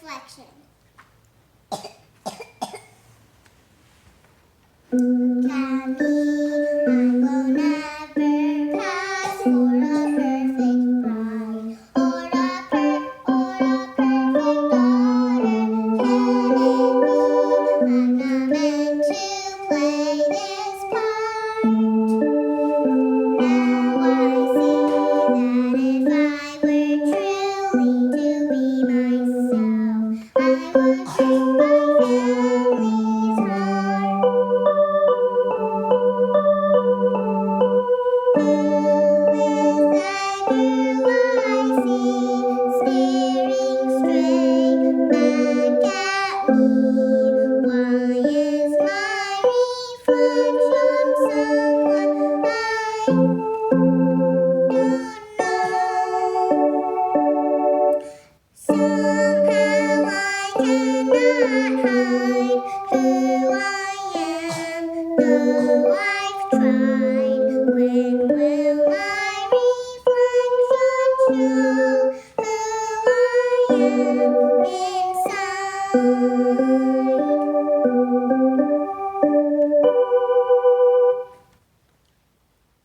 reflection. Tell me I will never pass for a perfect bride or a perfect daughter. Can it be I'm not meant to play this part? Now I see that if I were truly to be myself, I would break my family's heart. Who is that girl I see staring straight back at me? Why is my reflection someone I don't know? Somehow I cannot hide who I am, though I've tried. When will my reflection show who I am inside?